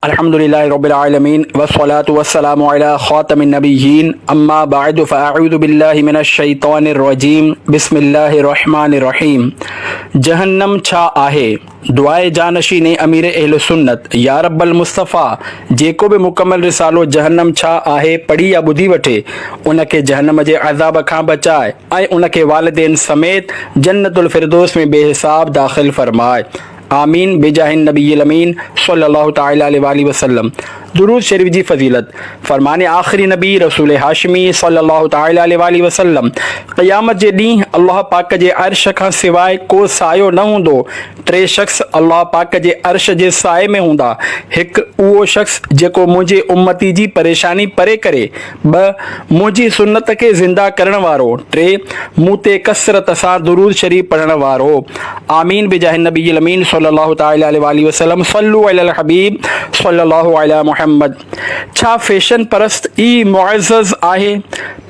अल्हम्दुलिल्लाहि रब्बिल आलमीन वस्सलातु वस्सलामु अला खातमिन नबिय्यीन अम्मा बअदु फअऊज़ु बिल्लाहि मिनश शैतानिर रजीम बिस्मिल्लाहिर रहमानिर रहीम। जहन्नम छा आहे? दुआए जानशीने अमीर अहल सुन्नत या रब्बल मुस्तफ़ा जेको भी मुकम्मल रिसालो जहन्नम छा आहे पढ़ी या ॿुधी वठे उनखे जहन्नम जे अज़ाब खां बचाए ऐं उनखे वालिदैन समेत जन्नतुल फिरदौस में बेहिसाब दाख़िल फरमाए। आमीन बेजाहिन नबील अमीन सल्लल्लाहु तआला अलैहि वसल्लम। दुरूद शरीफ जी फजीलत फरमाने आखिरी नबी रसूल हाशमी सल्लल्लाहु तआला अलैहि वसल्लम क़यामत जे ॾींहुं अल्लाह पाक जे अर्श खां सवाइ को सायो न हूंदो। टे शख़्स अल्लाह पाक जे अर्श जे साए में हूंदा। हिकु उहो शख़्स जेको मुंहिंजे उम्मती जी परेशानी परे करे, ॿ मुंहिंजी सुन्नत खे ज़िंदा करण वारो, टे मूं ते कसरत सां दुरूद शरीफ पढ़ण वारो। आमीन बेजाहिन नबील अमीन सल्लल्लाहु तआला अलैहि वसल्लम। सल्लु अलल हबीब सल्लल्लाहु अला मुहम्मद। छा फैशन परस्त ई मुअज़्ज़ज़ आहे?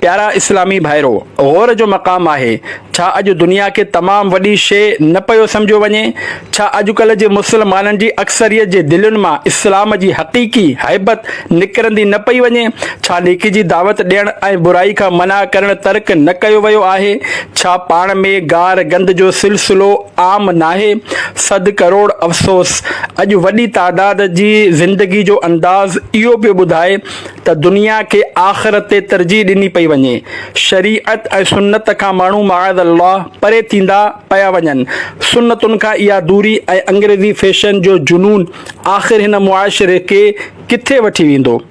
प्यारा इस्लामी भाइरो, गौर जो मक़ाम आहे। छा अॼु दुनिया खे तमामु वॾी शइ न पियो सम्झो वञे? छा अॼुकल्ह जे मुस्लमाननि जी अक्सरियत जे दिलुनि मां इस्लाम जी हक़ीक़ी हैबत निकिरंदी न पई वञे? छा नेकी जी दावत ॾियणु ऐं बुराई खां मना करणु तर्क न कयो वियो आहे? छा पाण में गार गंद जो सिलसिलो आम नाहे? सद करोड़ अफ़सोस, अॼु वॾी तादाद जी ज़िंदगी जो अंदाज़ इहो पियो ॿुधाए त दुनिया खे आख़िरत ते तरजीह ॾिनी पई वञे। शरीअत ऐं सुन्नत खां माण्हू माअज़ अल्लाह परे थींदा पिया वञनि। सुन्नतुनि खां इहा दूरी ऐं अंग्रेज़ी फैशन जो जुनून आख़िर हिन मुआशिरे खे किथे वठी वेंदो?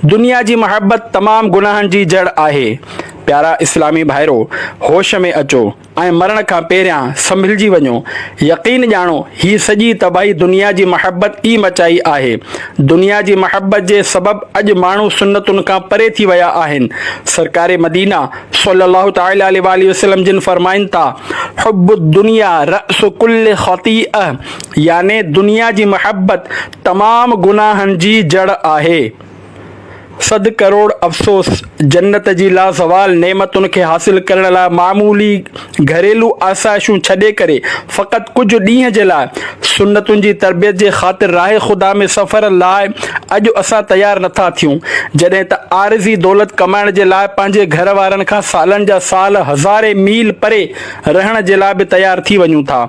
दुनिया जी मोहब्बत तमामु गुनाहनि जी जड़ आहे। प्यारा इस्लामी भाइरो, होश में अचो ऐं मरण खां पहिरियां संभलिजी वञो। यकीन ॼाणो ही सॼी तबाही दुनिया जी मोहब्बत ई मचाई आहे। दुनिया जी मोहब्बत जे सबबु अॼु माण्हू सुन्नतुनि खां परे थी विया आहिनि। सरकार मदीना सल्लल्लाहु तआला अलैहि वसल्लम जिन फरमाइनि था, हुब्बुद दुनिया रअसु कुल्ल ख़तीअह, याने दुनिया जी मोहब्बत तमामु गुनाहनि जी जड़ आहे। सद करोड़ अफ़सोस, जन्नत जी लाज़वाल नेमतुनि खे हासिल करण लाइ मामूली घरेलू आसाइशूं छॾे करे फ़क़ति कुझु ॾींहं जे लाइ सुन्नतुनि जी तरबियत जे ख़ातिर राह ख़ुदा में सफ़र लाइ अॼु असां तयारु नथा थियूं, जॾहिं त आरिज़ी दौलत कमाइण जे लाइ पंहिंजे घर वारनि खां सालनि जा साल हज़ारे मील परे रहण जे लाइ बि तयारु थी वञूं था।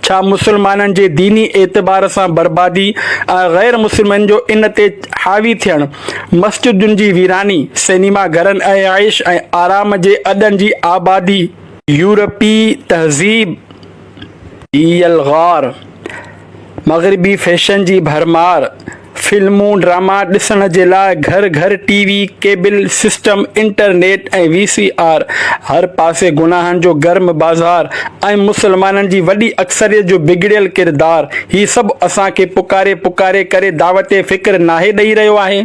छा मुस्लमाननि जे दीनी एतबार सां बर्बादी ऐं गैर मुस्लिमनि जो इन ते हावी थियणु, मस्जिदुनि जी वीरानी, सिनेमा घरनि ऐं आइश ऐं आराम जे अॾनि जी आबादी, यूरोपी तहज़ीब अलगार, मग़रिबी फैशन जी भरमार, फिल्मूं ड्रामा ॾिसण जे लाइ घर घर टीवी, केबल सिस्टम, इंटरनेट ऐं VCR, हर पासे गुनाहनि जो गर्म बाज़ार ऐं मुस्लमाननि जी वॾी अक्सरियत जो बिगड़ियल किरदार, ही सभु असांखे पुकारे पुकारे करे दावत फ़िक्र नाहे ॾेई रहियो आहे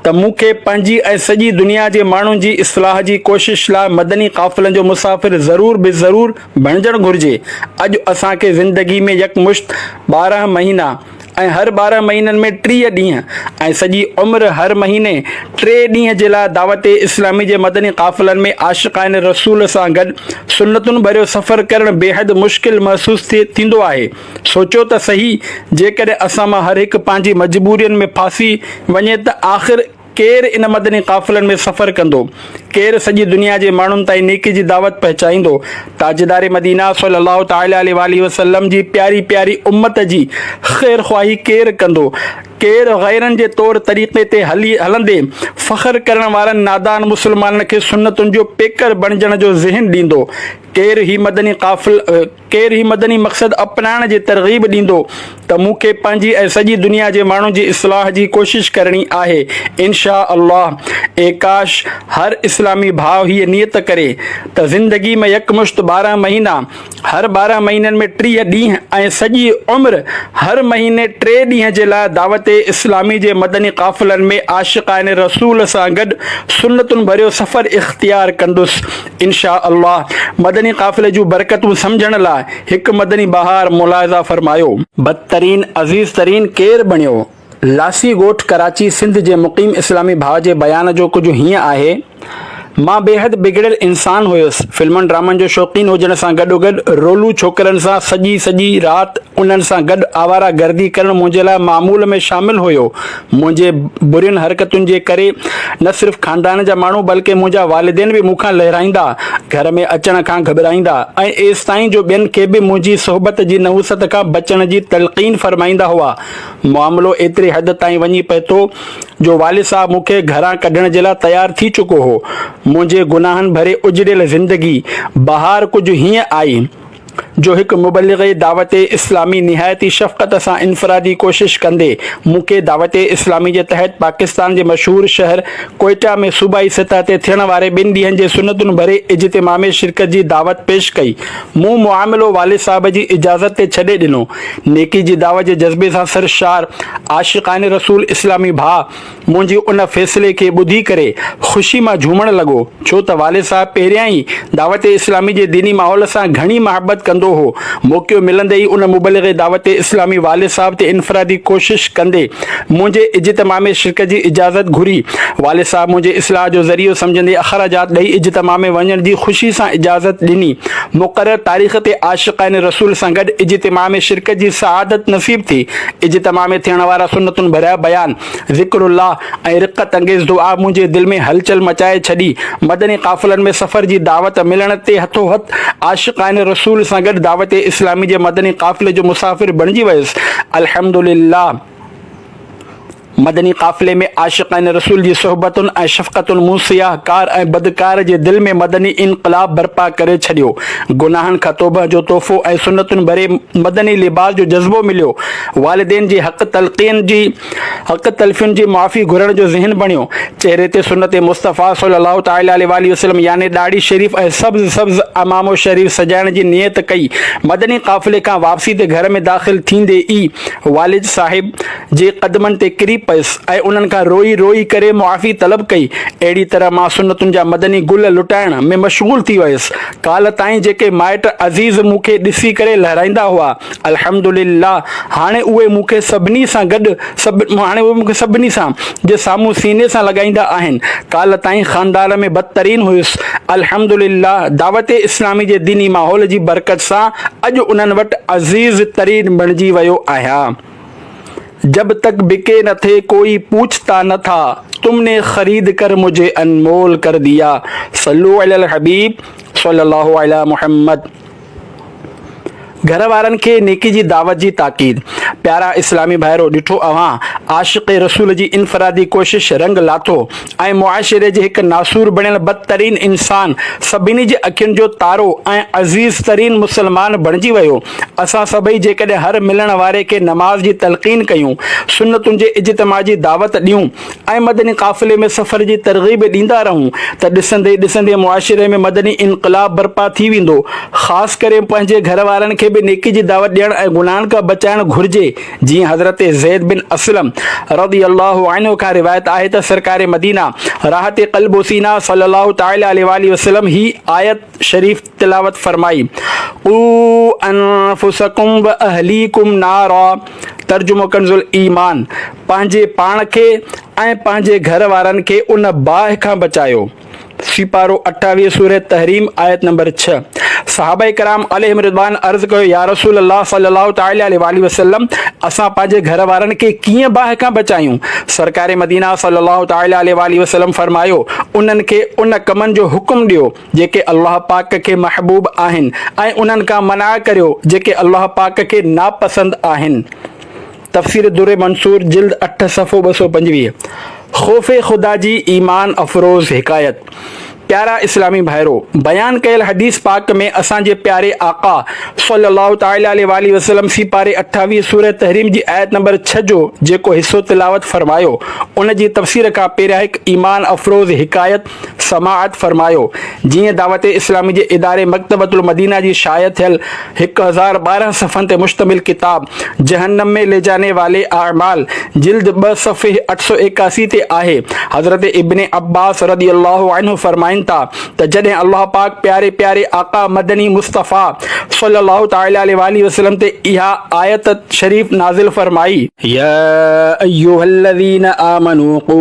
त मूंखे पंहिंजी ऐं सॼी दुनिया जे माण्हुनि जी इस्लाह जी कोशिश लाइ मदनी क़ाफ़िलनि जो मुसाफ़िर ज़रूर बि ज़रूर बणिजणु घुरिजे। अॼु असांखे ज़िंदगी में यकमुश्त 12 महीना ऐं हर 12 महीननि में 30 ॾींहं ऐं सॼी उमिरि हर महीने 3 ॾींहं जे लाइ दावत इस्लामी जे मदनी क़ाफ़िलनि में आशिक़ान रसूल सां गॾु सुन्नतुनि भरियो सफ़र करणु बेहद मुश्किल महसूसु थींदो आहे। सोचो त सही, जेकॾहिं असां मां हर हिकु पंहिंजी मजबूरियुनि में फासी वञे त आख़िर केरु इन मदनी क़ाफ़िलनि में सफ़र कंदो? केरु सॼी दुनिया जे माण्हुनि ताईं नेकी जी दावत पहुचाईंदो? ताजदार मदीना सल्लल्लाहु तआला अलैहि वसल्लम जी प्यारी प्यारी उम्मत जी ख़ैर ख़्वाही केरु कंदो? केरु गैरनि जे तौर तरीक़े ते हलंदे फ़ख्र करण वारनि नादान मुस्लमाननि खे सुन्नतुनि जो पेकर बणिजण जो ज़हन ॾींदो? केरु ही मदनी मक़सद अपनाइण जी तरग़ीब ॾींदो त मूंखे पंहिंजी ऐं सॼी दुनिया जे माण्हुनि जी इस्लाह जी कोशिश करणी आहे? इंशा अल्लाह। काश हर इस्लामी भाउ हीअ नियत करे त ज़िंदगी में यकमुश्त 12 महीना, हर 12 महीननि में 30 ॾींहं ऐं सॼी उमिरि हर महीने 3 ॾींहं जे लाइ दावत इस्लामी जे मदनी क़ाफ़िलनि में आशिक़ान रसूल सां गॾु सुन्नतुनि भरियो सफ़र इख़्तियार कंदुसि। इंशा अल्लाह। मदनी क़ाफ़िले जूं बरकतूं सम्झण लाइ हिकु मदनी बहार मुलाहिज़ा फ़रमायो। बदतरीन अज़ीज़ तरीन केरु बणियो? लासी ॻोठ कराची सिंध जे मुक़ीम इस्लामी भाउ जे बयान जो कुझु हीअं आहे। मां बेहद बिगड़ियल इंसान हुयुसि। फिल्मनि ड्रामनि जो शौक़ीन हुजण सां गॾोगॾु रोलू छोकिरनि सां सॼी राति उन्हनि सां गॾु आवारा गर्दी करणु मुंहिंजे लाइ मामूल में शामिल हुयो। मुंहिंजे बुरियुनि हरकतुनि जे करे न सिर्फ़ु ख़ानदान जा माण्हू बल्कि मुंहिंजा वालिदैन बि मूंखां लहराईंदा, घर में अचण खां घबराईंदा ऐं एसि ताईं जो ॿियनि खे बि मुंहिंजी सोहबत जी नहुसत खां बचण जी तलक़ीन फ़रमाईंदा हुआ। मामिलो एतिरी हद ताईं वञी पए थो जो वालिद साहब मूंखे घरां कढण जे लाइ तयारु थी चुको हो। मुंहिंजे गुनाहनि भरे उजड़ियल ज़िंदगी बहार कुझु हीअं आई जो हिकु मुबलिग़ दावत इस्लामी निहायती शफ़क़त सां इनफ़रादी कोशिश कंदे मूंखे दावत इस्लामी जे तहत पाकिस्तान जे मशहूरु शहर कोयटा में सूबाई सतह ते थियण वारे 2 ॾींहंनि जे सुनतुनि भरे इज्तिमा में शिरकत जी दावत पेश कई। मूं मुआमिलो वालिद साहब जी इजाज़त ते छॾे ॾिनो। नेकी जी दावत जे जज़्बे सां सरशार आशिक़ाने रसूल इस्लामी भाउ मुंहिंजी उन फ़ैसिले खे ॿुधी करे ख़ुशी मां झूमणु लॻो, छो त वालिद साहब पहिरियां ई दावत इस्लामी जे दीनी माहौल सां घणी मुहबत कंदो हो। मौक़ो मिलंदे ई उन मुबलिग़ दावत इस्लामी वालिद साहब ते इनफ़रादी कोशिश कंदे मुंहिंजे इज्तिमा में शिरकत जी इजाज़त घुरी। वालिद साहब मुंहिंजे इस्लाह जो ज़रियो सम्झंदे अख़राजात ॾेई इज्तिमा में वञण जी ख़ुशी सां इजाज़त ॾिनी। मुक़ररु तारीख़ ते आशिक़ाने रसूल सां गॾु इज्तिमा में शिरकत जी सआदत नसीब थी। इज्तिमा में थियण वारा सुन्नतुनि भरिया बयान, ज़िक्रुल्लाह ऐं रिक़त अंगेज़ दुआ मुंहिंजे दिलि में हलचल मचाए छॾी। मदनी क़ाफ़िलनि में सफ़र जी दावत मिलण ते हथो हथ आशिक़ाने रसूल सां गॾु दावत इस्लामी जे मदनी क़ाफ़िले जो मुसाफ़िर बणिजी वियुसि। अल्हम्दुलिल्लाह, मदनी क़ाफ़िले में आशिक़ाने रसूल जी सोहबतुनि ऐं शफ़क़तुनि मूं सियाहकार ऐं बदकार जे दिलि में मदनी इनक़लाब बर्पा करे छॾियो। गुनाहनि खां तौबह जो तोहफ़ो ऐं सुन्नतुनि भरे मदनी लिबास जो जज़्बो मिलियो। वालिदैन जी हक़ तलफ़ियुनि जी मुआफ़ी घुरण जो ज़हन बणियो। चेहरे ते सुन्नत मुस्तफ़ा सल्लल्लाहु तआला अलैहि वसल्लम यानी ॾाढ़ी शरीफ़ ऐं सब्ज़ अमामो शरीफ़ सजाइण जी नियत कई। मदनी क़ाफ़िले खां वापसी ते घर में दाख़िल थींदे ई वालिद साहिब जे क़दमनि ते किरी पयुसि ऐं उन्हनि खां रोई करे मुआफ़ी तलब कई। अहिड़ी तरह मां सुन्नतुनि जा मदनी गुल लुटाइण में मशगूल थी वियुसि। काल ताईं जेके माइट अज़ीज़ मूंखे ॾिसी करे लहराईंदा हुआ, अल्हम्दुलिल्लाह हाणे उहे मूंखे सभिनी सां जे साम्हूं सीने सां लॻाईंदा आहिनि। काल ताईं ख़ानदान में बदतरीन हुयुसि। अल्हम्दुलिल्लाह, दावत इस्लामी जे दीनी माहौल जी बरकत सां अॼु उन्हनि वटि अज़ीज़ तरीन बणिजी वियो आहियां। जब तक बिके न थे कोई पूछता न था, तुमने खरीद कर मुझे अनमोल कर दिया। सल्लु अलल हबीब सल्लल्लाहु अलैहि मुहम्मद। घर वारनि खे नेकी जी दावत जी ताक़ीद। प्यारा इस्लामी भाइरो, ॾिठो अवां आशिक़ रसूल जी इनफ़रादी कोशिश रंग लाथो ऐं मुआशिरे जे हिकु नासूर बणियल बदतरीन इंसान, सभिनी जे अखियुनि जो तारो ऐं अज़ीज़ तरीन मुसलमान बणिजी वियो। असां सभई जेकॾहिं हर मिलण वारे खे नमाज़ जी तलक़ीन कयूं, सुन्नतुनि जे इज्तिमा जी दावत ॾियूं ऐं मदनी क़ाफ़िले में सफ़र जी तरग़ीब ॾींदा रहूं त ॾिसंदे मुआशिरे में मदनी इनक़लाब बर्पा थी वेंदो। ख़ासि करे पंहिंजे घर वारनि खे बि नेकी जी दावत ॾियण ऐं गुनाहनि खां बचाइण घुरिजे। जीअं हज़रत ज़ैद बिन असलम रज़ियल्लाहु अन्हु खां रिवायत आहे त सरकार मदीना राहत क़ल्ब व सीना सल्लल्लाहु तआला अलैहि वसल्लम ही आयत शरीफ तिलावत फरमाई, क़ू अनफुसकुम व अहलीकुम नारा। तर्जुमो कंज़ुल ईमान, पंहिंजे पाण खे ऐं पंहिंजे घर वारनि खे उन बाहि खां बचायो। सिपारो 28 सूरह तहरीम आयत नंबर 6। सहाबा कराम अलैहिम रिदवान अर्ज़ कयो, या रसूल अल्लाह सल्लल्लाहु तआला अलैहि वसल्लम, असां पंहिंजे घर वारनि खे कीअं बाहि खां बचायूं? सरकार मदीना सल्लल्लाहु तआला अलैहि वसल्लम फरमायो, उन्हनि खे उन कमनि जो हुकुम ॾियो जेके अल्लाह पाक खे महबूब आहिनि ऐं उन्हनि खां मना करियो जेके अल्लाह पाक खे नापसंद आहिनि। तफ़सीर दुर मंसूर जिल्द 8 सफ़ो 225। ख़ौफ़ खुदा जी ईमान अफ़रोज़ हिकायत। प्यारा इस्लामी भाइरो, बयान कयल हदीस पाक में असांजे प्यारे आका सल्लल्लाहु तआला अलैहि वसल्लम सिपारे 28 सूरह तहरीम जी आयत नंबर 6 जो जेको हिस्सो तिलावत फरमायो, उन जी तफ़सीर खां पहिरियां हिकु ईमान अफ़रोज़ हिकायत समाअत फरमायो। जीअं दावत इस्लामी जे इदारे मकतबतुल मदीना जी शाया थियल 1012 सफ़नि ते मुश्तमिल किताब जहन्नम में ले जाने वाले आमाल जिल्द 2 सफ़े 881 ते आहे। हज़रत इब्ने अब्बास रज़ियल्लाहु अन्हु फरमाइनि फरमाइनि था त जॾहिं अल्लाह पाक प्यारे प्यारे आका मदनी मुस्तफ़ा सल्लल्लाहु तआला अलैहि वसल्लम ते इहा आयत शरीफ नाज़िल फरमाई, या अय्युहल्लज़ीना आमनू क़ू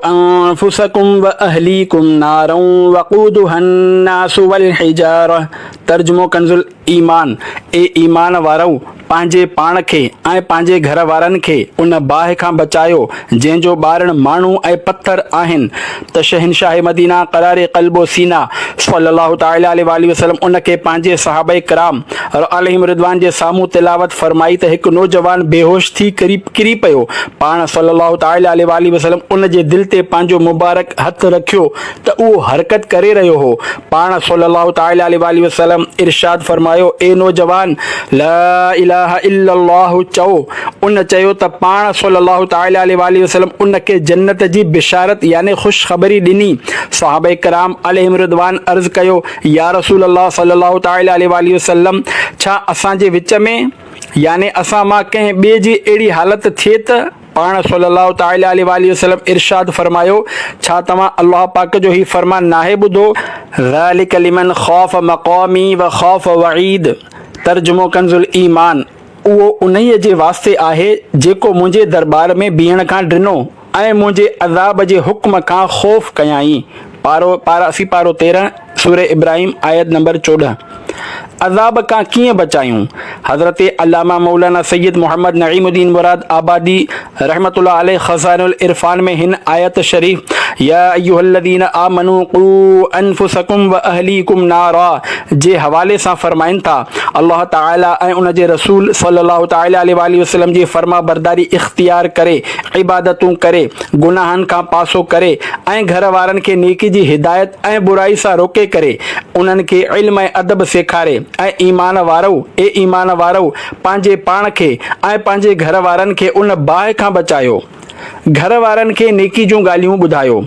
अनफुसकुम व अहलीकुम नारन वक़ूदुहन नासु वल हिजारा। तर्जुमो कंजुल ईमान, ए ईमान वारो पंहिंजे पाण खे ऐं पंहिंजे घर वारनि खे उन बाहि खां बचायो जंहिंजो ॿारण माण्हू ऐं पत्थर आहिनि। त शहनशाह मदीना क़रारे क़ल्बो सीना सल्लल्लाहु तआला अलैहि वसल्लम उन खे पंहिंजे सहाबा कराम अलैहिम रिदवान जे साम्हूं तिलावत फरमाई त हिकु नौजवान बेहोश थी किरी पियो। पाण सल्लल्लाहु तआला अलैहि वसल्लम उन जे दिलि ते पंहिंजो मुबारक हथ रखियो त उहो हरकत करे रहियो हो। पाण सल्लल्लाहु तआला अलैहि वसल्लम इरशाद फरमायो, ए नौजवान, ला इलाहा इल्लल्लाहु चओ। उन चयो त पाण सल्लल्लाहु तआला अलैहि वसल्लम उन खे जन्नत जी बिशारत यानी ख़ुशख़बरी ॾिनी। सहाबा कराम अलैहिम रिदवान अर्ज़ कयो, या रसूल अल्लाह सल्लल्लाहु तआला अलैहि वसल्लम, छा असांजे विच में यानी असां मां कंहिं ॿिए जी अहिड़ी हालत थिए त? पाण सल्लल्लाहु तआला अलैहि वसल्लम इरशाद फरमायो, छा तव्हां अल्लाह पाक जो ही फरमान नाहे ॿुधो, ज़ालिक लिमन ख़ाफ़ मक़ामी व ख़ाफ़ वईद। तर्जुमो कंजुल ईमान, उहो उन्हीअ जे वास्ते आहे जेको मुंहिंजे दरबार में बीहण खां ॾिनो ऐं मुंहिंजे अज़ाब जे हुक्म खां ख़ौफ़ कयाई। पारो 13 सूरह इब्राहिम आयत नंबर 14। अज़ाब खां कीअं बचायूं? हज़रत अल्लामा मौलाना सैयद मोहम्मद नईमुद्दीन मुराद आबादी रहमतुल्लाह अलैह ख़ज़ाइनुल इरफान में हिन आयत शरीफ, या अय्युहल्लज़ीना आमनू क़ू अनफुसकुम व अहलीकुम नारा जे हवाले सां फरमाइनि था, अल्लाह ताला ऐं उन जे रसूल सल्लल्लाहु तआला अलैहि वसल्लम जी फर्मा बरदारी इख्तियार करे, इबादतूं करे, गुनाहनि खां पासो करे ऐं घर वारनि खे नेकी जी हिदायत ऐं बुराई सां रोके करे उन्हनि खे इल्म ऐं अदब सेखारे ऐं ईमान वारो पंहिंजे पाण खे ऐं पंहिंजे घर वारनि खे उन बाहि खां बचायो, घर वारनि खे नेकी जूं ॻाल्हियूं ॿुधायो।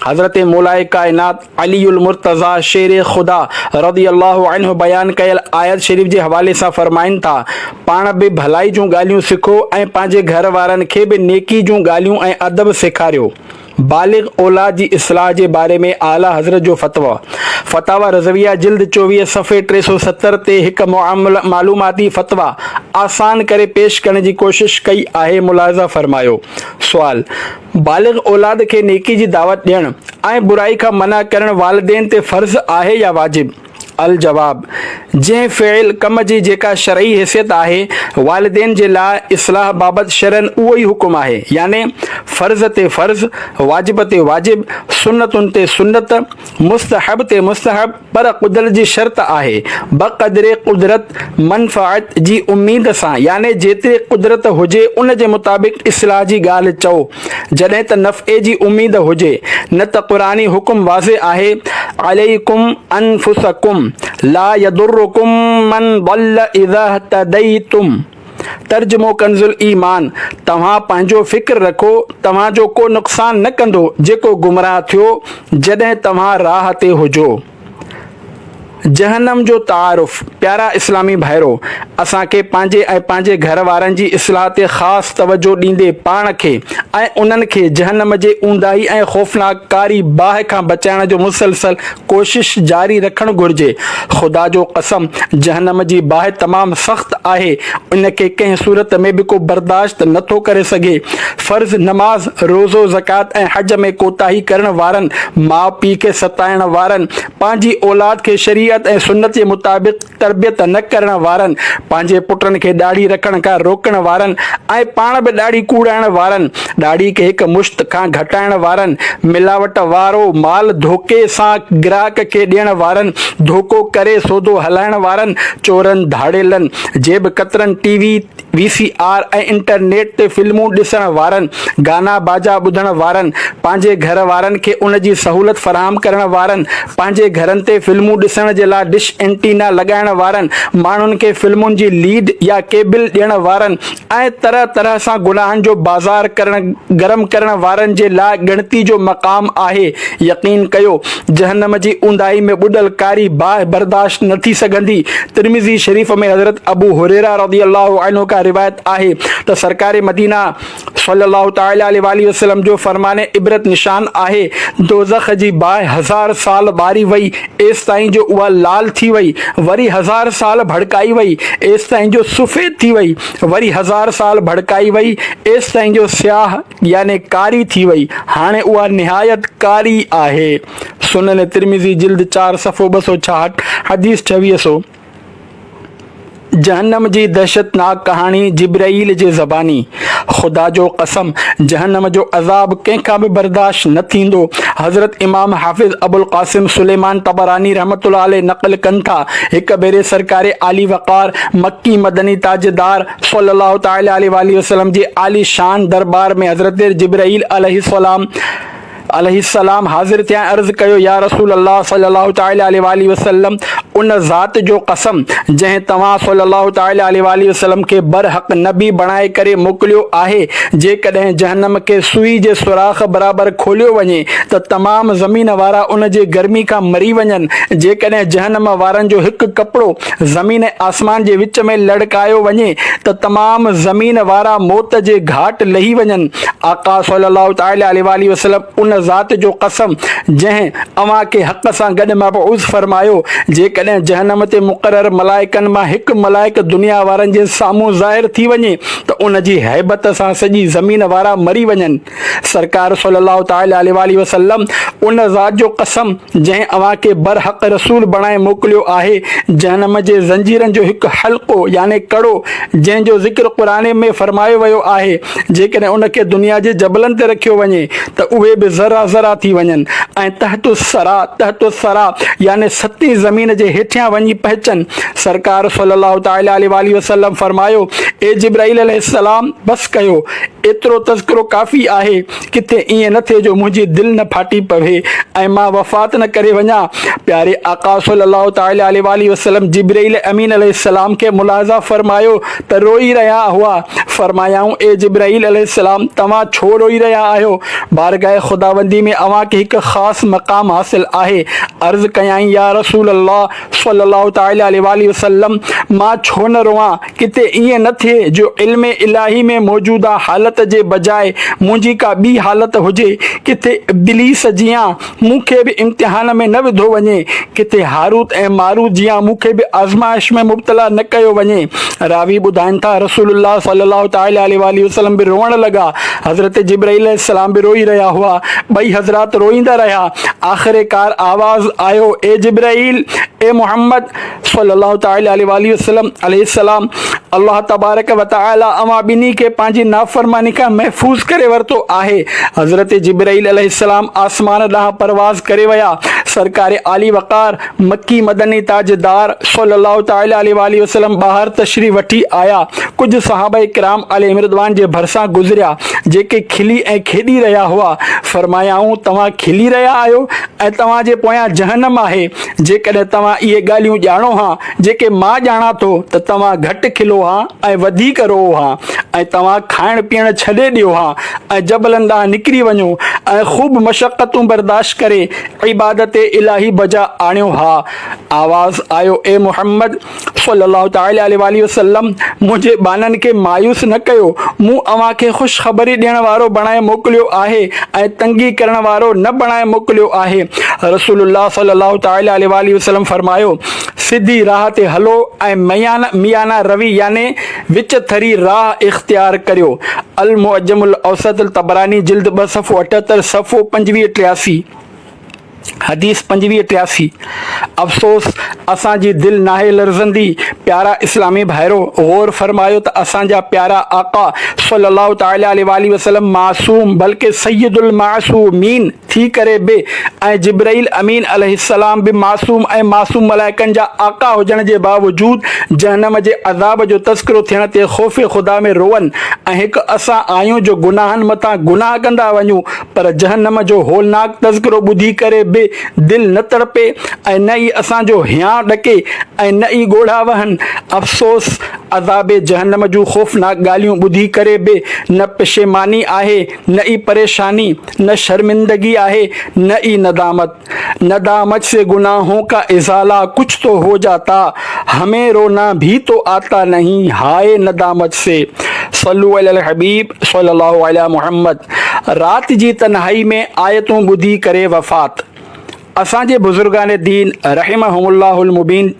हज़रत मौलाए काइनात अलीउल मुर्तज़ा शेर ख़ुदा रज़ियल्लाहु अन्हु बयान कयल आयत शरीफ जे हवाले सां फरमाइनि था, पाण बि भलाई जूं ॻाल्हियूं सिखो ऐं पंहिंजे घर वारनि खे बि नेकी जूं ॻाल्हियूं ऐं अदब सेखारियो। बालिग औलाद जी इस्लाह जे बारे में आला हज़रत जो फतवा रज़विया जिल्द 24 सफ़े 370 ते हिकु मालूमाती फतवा आसान करे पेश करण जी कोशिश कई आहे। मुलाज़ा फरमायो, सुवाल, बालिग औलाद खे नेकी जी दावत ॾियणु ऐं बुराई खां मना करणु वालिदैन ते फ़र्ज़ आहे या वाजिब? अल जवाब, जंहिं फ़इल कम जी जेका शरई हैसियत आहे वालिदैन जे लाइ इस्लाह बाबति शरन उहो ई हुकुम आहे, यानी फ़र्ज़ ते फ़र्ज़, वाजिब ते वाजिब, सुन्नतुनि ते सुन्नत, मुस्तहब ते मुस्तहब, पर कुदरत जी शर्त आहे बक़दरे कुदरत मनफ़ाअत जी उम्मीद सां, यानी जेतिरे कुदरत हुजे उन जे मुताबिक़ इस्लाह जी ॻाल्हि चओ। जॾहिं त नफ़े जी उम्मीद हुजे न त क़ुरानी हुकुम वाज़े आहे, अलैकुम अनफुसकुम ला यदुर्रुकुम मन ضل इज़ा तदैतुम। तर्जुमो कंजुल ईमान, तव्हां पंहिंजो फ़िक्र रखो, तव्हांजो को नुक़सान न कंदो जेको गुमराह थियो जॾहिं तव्हां राह ते हुजो। जहन्नम जो तारुफ़, प्यारा इस्लामी भाइरो, असांखे पंहिंजे ऐं पंहिंजे घर वारनि जी इस्लाह ते ख़ासि तवजो ॾींदे पाण खे ऐं उन्हनि खे जहन्नम जे ऊंदाही ऐं ख़ौफ़नाक कारी बाहि खां बचाइण जो मुसलसल कोशिश जारी रखणु घुरिजे। ख़ुदा जो कसम, जहन्नम जी बाहि तमामु सख़्तु आहे, उनखे कंहिं सूरत में बि को बर्दाश्त नथो करे सघे। फ़र्ज़ नमाज़, रोज़ो, ज़कात ऐं हज में कोताही करण वारनि, माउ पीउ खे सताइण वारनि, पंहिंजी औलाद खे शरीयत ऐं सुन्नत जे मुताबिक़ तरबियत न करण वारनि, पंहिंजे पुटनि खे ॾाढ़ी रखण खां रोकण वारनि ऐं पाण बि ॾाढ़ी कूड़ाइण वारनि, ॾाढ़ी खे हिकु मुश्त खां घटाइण वारनि, मिलावट वारो माल धोखे सां ग्राहक खे ॾियण वारनि, धोखो करे सौदो हलाइण वारनि, चोरनि, धाड़ेलनि, जेब कतरनि, टीवी, VCR ऐं इंटरनेट ते फिल्मूं ॾिसण वारनि, गाना बाजा ॿुधण वारनि, पंहिंजे घर वारनि खे उन जी सहूलियत फ़राहम करण वारनि, पंहिंजे घरनि ते फिल्मूं ॾिसण जे लाइ डिश एंटीना लॻाइण वारनि, माण्हुनि खे फिल्मुनि जी लीड या केबल ॾियण वारनि ऐं तरह तरह सां गुनाहनि जो बाज़ार गरम करण वारनि जे लाइ गिणती जो मक़ाम आहे। यकीन कयो, जहन्नम जी ऊंदाही में ॿुॾल कारी बाहि बर्दाश्त न थी सघंदी। तिरमिज़ी शरीफ़ में हज़रत अबू हुरैरा रज़ियल्लाहु अन्हु खां रिवायत आहे त सरकार मदीना सल्लल्लाहु तआला अलैहि वसल्लम जो फरमाने इबरत निशान आहे दोज़ख जी बाहि 1000 साल ॿारी वई एसि ताईं जो उहा लाल थी वई, वरी 1000 साल भड़काई वई एसि ताईं जो सफ़ेद थी वई, वरी 1000 साल भड़काई वई एसि ताईं जो स्याह यानी कारी थी वई, हाणे उहा निहायत कारी आहे। सुनन तिरमिज़ी जिल्द 4 सफ़ो 266 हदीस 2600। जहन्नम जी दहशतनाक कहानी जिब्राईल जे ज़बानी। खुदा जो कसम जहन्नम जो अज़ाब कंहिंखां बि बर्दाश्त न थींदो। हज़रत इमाम हाफ़िज़ अबुल क़ासिम सुलेमान तबरानी रहमतुल्लाह अलैह नक़ल कनि था हिक भेरे सरकार आली वक़ार मक्की मदनी ताजदार सल्लल्लाहु तआला अलैहि वसल्लम जे आली शान दरबार में हज़रत जिब्राईल अलैहिस्सलाम हाज़िर थिया। अर्ज़ कयो या रसूल अल्लाह सल्लल्लाहु तआला अलैहि वसल्लम उन ज़ात जो कसम जंहिं तव्हां सल्लल्लाहु तआला अलैहि वसल्लम खे बरहक़ नबी बणाए करे मोकिलियो आहे, जेकॾहिं जहन्नम खे सुई जे सुराख़ बराबरि खोलियो वञे त तमामु ज़मीन वारा उन जे गर्मी खां मरी वञनि, जेकॾहिं जहन्नम वारनि जो हिकु कपिड़ो ज़मीन आसमान जे विच में लड़कायो वञे त तमामु ज़मीन वारा मौत जे घाट लही वञनि। आका सल्लल्लाहु तआला अलैहि वसल्लम उन ज़ात जो कसम जंहिं अव्हां खे हक़ सां गॾु मबऊस फरमायो, जेकॾहिं जहन्नम ते मुक़रर मलाइकनि मां हिकु मलाइक दुनिया वारनि जे साम्हूं ज़ाहिर थी वञे त उन जी हैबत सां सॼी ज़मीन वारा मरी वञनि। सरकार सल्लल्लाहु तआला अलैहि वसल्लम उन ज़ात जो कसम जंहिं अव्हां खे बरहक़ रसूल बणाए मोकिलियो आहे, जहन्नम जे ज़ंजीरनि जो हिकु हल्को यानी कड़ो जंहिंजो ज़िक्र क़ुरान में फरमायो वियो आहे, जेकॾहिं उन खे दुनिया जे जबलनि ते रखियो वञे त उहे बि ज़रा ज़रा थी वञनि ऐं तहतु सरा यानी सती ज़मीन जे हेठियां वञी पहुचनि। सरकार सल्लल्लाहु तआला अलैहि वसल्लम फरमायो ए जिब्राईल अलैहिस्सलाम बस कयो, एतिरो तज़किरो काफ़ी आहे, किथे ईअं न थिए जो मुंहिंजी दिलि न फाटी पवे ऐं मां वफ़ात न करे वञा। प्यारे आका सल्लल्लाहु तआला अलैहि वसल्लम जिब्राईल अमीन अलैहिस्सलाम खे मुलाज़ा फरमायो त रोई रहिया हुआ। फरमायाऊं ए जिब्राईल अलैहिस्सलाम तव्हां छो रोई रहिया आहियो? बारगाह खुदावंदी में अव्हां खे हिकु ख़ासि मक़ाम हासिल आहे। अर्ज़ कयाई या रसूल अल्लाह सल्लल्लाहु तआला अलैहि वसल्लम मां छो न रोवां? किथे ईअं न थिए जो इल्म इलाही में मौजूदा हालत जे बजाए मुंहिंजी का ॿी हालत हुजे, किथे इब्लीस जियां मूंखे बि इम्तिहान में न विधो वञे, किथे हारूत ऐं मारूत जियां मूंखे बि आज़माइश में मुब्तला न कयो वञे। रावी ॿुधाइनि था रसूलुल्लाह सल्लल्लाहु तआला अलैहि वसल्लम बि रोअण लॻा, हज़रत जिब्राईल अलैहिस्सलाम बि रोई रहिया हुआ, ॿई हज़रात रोईंदा रहिया। आख़िरकार आवाज़ आयो ए जिब्राईल ए मोहम्मद सल्लल्लाहु तआला अलैहि वसल्लम अल्लाह तबारक व तआला अव्हां ॿिन्ही खे पंहिंजी नाफ़रमानी खां महफ़ूज़ करे वरितो आहे। हज़रत जिब्राईल अलैहिस्सलाम आसमान ॾांहुं परवाज़ करे विया। सरकार आली वक़ार मक्की मदनी ताजदार सल्लल्लाहु तआला अलैहि वसल्लम ॿाहिरि तशरीफ़ वठी आया। कुझु सहाबा किराम अलैहिम रिदवान जे भरिसां गुज़रिया जेके खिली ऐं खेॾी रहिया हुआ। फरमायाऊं तव्हां खिली रहिया आहियो ऐं तव्हांजे पोयां जहन्नम आहे। जेकॾहिं तव्हां इहे ॻाल्हियूं ॼाणो हा जेके मां ॼाणा थो त तव्हां घटि खिलो हा ऐं वधीक रोओ हा ऐं तव्हां खाइण पीअण छॾे ॾियो हा ऐं जबलनि ॾांहुं निकिरी वञो ऐं ख़ूब मशक़तूं बर्दाश्त करे इबादत इलाही बजा आणियो हा। आवाज़ आयो ए मुहम्मद सल्लल्लाहु तआला अलैहि वसल्लम मुंहिंजे ॿाननि खे मायूस न कयो, मूं अव्हां खे ख़ुशख़बरी ॾियण वारो बणाए मोकिलियो आहे ऐं तंगी करण वारो न बणाए मोकिलियो आहे। रसूलुल्लाह सल्लल्लाहु तआला अलैहि वसल्लम फरमायो सिधी राह ते हलो ऐं मियाना रवी यानी विच थरी राह इख्तियार करियो। अल मुअज्जमुल औसत तबरानी जिल्द 2 सफ़ो 78 सफ़ो 2583 हदीस 2583। अफ़सोस असांजी दिलि नाहे लर्ज़ंदी। प्यारा इस्लामी भाइरो गौर फरमायो त असांजा प्यारा आका सल्लल्लाहु तआला अलैहि वसल्लम मासूम बल्कि सय्यदुल मासूमीन थी करे बि ऐं जिब्राईल अमीन अलैहिस्सलाम बि मासूम ऐं मासूम मलाइकनि जा आका हुजण जे बावजूदि जहन्नम जे अज़ाब जो तज़किरो थियण ते ख़ौफ़ ख़ुदा में रोअनि ऐं हिकु असां आहियूं जो गुनाहनि मथां गुनाह कंदा वञूं, पर जहन्नम जो होलनाक तज़किरो ॿुधी करे बि दिलि न तड़पे ऐं न ई असांजो हियां ॾके ऐं न ई ॻोढ़ा वहनि। अफ़सोस अज़ाबे जहन्नम जूं ख़ौफ़नाक ॻाल्हियूं ॿुधी करे बि न पशेमानी आहे, न ई परेशानी, न शर्मिंदगी आहे, न ई नदामत। नदामत से गुनाहों का इज़ाला कुछ तो हो जाता, हमें रोना भी तो आता नहीं, हाय नदामत से। सल्लु अलल हबीब सल्लल्लाहु अलैहि मुहम्मद। रात जी तन्हाई में आयतूं ॿुधी करे वफ़ात। असांजे बुज़ुर्गान दीन रहमहुमुल्लाहुल मुबीन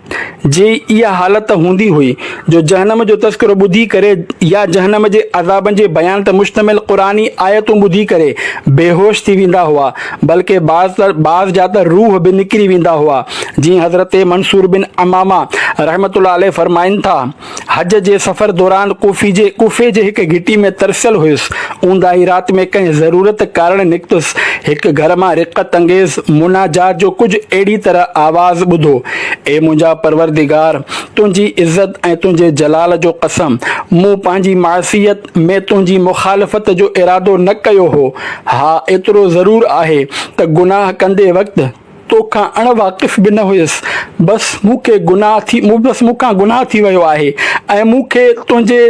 जी इहा हालत हूंदी हुई जो जहन्नम जो तज़किरो ॿुधी करे या जहन्नम जे अज़ाबनि जे बयान ते मुश्तमिल क़ुरानी आयतूं ॿुधी करे बेहोश थी वेंदा हुआ, बल्कि बाज़ जा त रूह बि निकिरी वेंदा हुआ। जीअं हज़रत मंसूर बिन अमामा रहमतुल्लाह अलैह फरमाइनि था, हज जे सफ़र दौरान कूफे जे हिकु घिटी में तरसियल हुयुसि। ऊंदाही राति में कंहिं ज़रूरत कारण निकितुसि। हिकु घर मां रिक़त अंगेज़ मुनाजात जो कुझु अहिड़ी तरह आवाज़ ॿुधो, ए मुंहिंजा परवरदिगार, तुंहिंजी इज़त ऐं तुंहिंजे जलाल जो कसम, मूं पंहिंजी मासियत में तुंहिंजी मुखालफ़त जो इरादो न कयो हो। हा, एतिरो ज़रूरु आहे त गुनाह कंदे वक़्तु तोखां अणवाक़िफ़ बि न हुयुसि। बसि मूंखां गुनाह थी वियो आहे ऐं मूंखे तुंहिंजे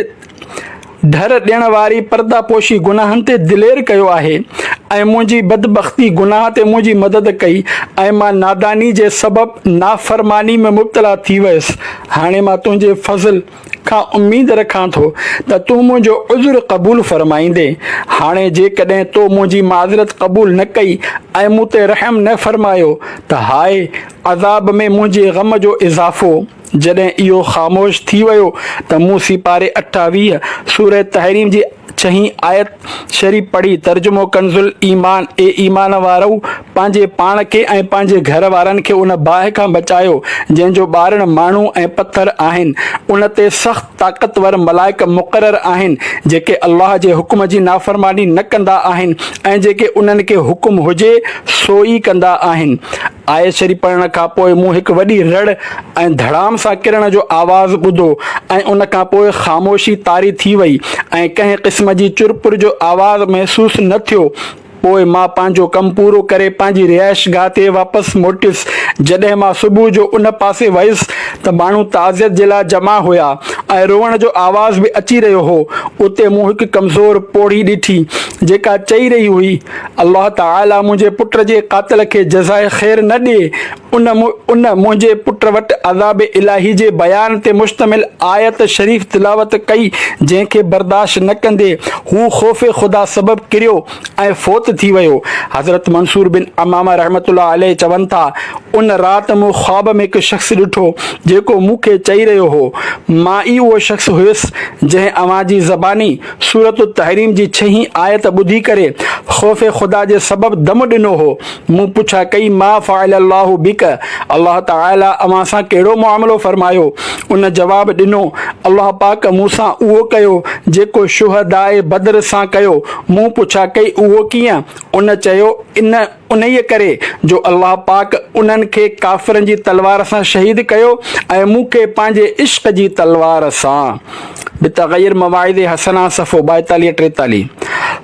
डर ॾियण वारी पर्दापोशी गुनाहनि ते दिलेर कयो आहे ऐं मुंहिंजी बदबख़्ती गुनाह ते मुंहिंजी मदद कई ऐं मां नादानी जे सबबु नाफ़रमानी में मुब्तला थी वियुसि। हाणे मां तुंहिंजे फज़ल खां उमेद रखां थो त तूं मुंहिंजो उज़्र क़बूल फ़रमाईंदे। हाणे जेकॾहिं तो मुंहिंजी माज़रत क़बूल न कई ऐं मूं ते रहम न फ़रमायो त हाय अज़ाब में मुंहिंजे ग़म जो इज़ाफ़ो। जॾहिं इहो ख़ामोश थी वियो त मूं सिपारे 28 सूरह तहरीम जी 6 आयत शरीफ़ पढ़ी। तर्जुमो कंज़ुल ईमान। ए ईमान वारो, पंहिंजे पाण खे ऐं पंहिंजे घर वारनि खे उन बाहि खां बचायो जंहिंजो ॿारनि माण्हू ऐं पथर आहिनि। उन ते सख़्त ताक़तवर मलाइक मुक़रर आहिनि जेके अल्लाह जे हुकुम जी नाफ़रमानी न कंदा आहिनि ऐं जेके उन्हनि खे हुकुम हुजे सो ई कंदा आहिनि। आयत शरीफ़ पढ़ण खां पोइ मूं हिकु वॾी रड़ ऐं धड़ाम सां किरण जो आवाज़ ॿुधो ऐं उन खां पोइ ख़ामोशी तारी थी वई ऐं कंहिं क़िस्म जी चुरपुर जो आवाज़ महसूस न थियो। पोइ मां पंहिंजो कमु पूरो करे पंहिंजी रिहाइशगाह ते वापसि मोटियुसि। जॾहिं मां सुबुह जो उन पासे वयुसि त माण्हू ताज़ियत जे लाइ जमा हुआ ऐं रोअण जो आवाज़ बि अची रहियो हो। उते मूं हिकु कमज़ोर पोड़ी ॾिठी जेका चई रही हुई, अल्लाह ताला मुंहिंजे पुट जे क़ातिल खे जज़ाए ख़ैर न ॾिए। उन मुंहिंजे पुट वटि अज़ाब इलाही जे बयान ते मुश्तमिल आयत शरीफ़ तिलावत कई जंहिंखे बर्दाश्त न कंदे हू ख़ौफ़ ख़ुदा सबबु किरियो ऐं फ़ौत थी वियो। हज़रत मंसूर बिन अमामा रहमतुल्लाह अलैह चवनि था, उन राति मूं ख़्वाब में हिकु शख़्स ॾिठो जेको मूंखे चई रहियो हो। मां ई उहो शख़्स हुयुसि जंहिं अवां जी ज़बानी सूरत तहरीम जी 6 आयत ॿुधी करे ख़ौफ़ ख़ुदा जे सबबु दम ॾिनो हो। मूं पुछा कई, मा फ़अल अल्लाहु बिक, अल्लाह ताला अवां सां कहिड़ो मुआमिलो फ़रमायो? उन जवाबु ॾिनो, अल्लाह पाक मूंसां उहो कयो जेको शुहदाए बदर सां कयो। मूं पुछा कई, उहो कीअं? उन चयो, उन्हीअ करे जो अल्लाह पाक उन्हनि खे काफ़िरनि जी तलवार सां शहीद कयो ऐं मूंखे पंहिंजे इश्क़ जी तलवार सां। बितग़ैर मवाइद हसना सफ़ो 42-43।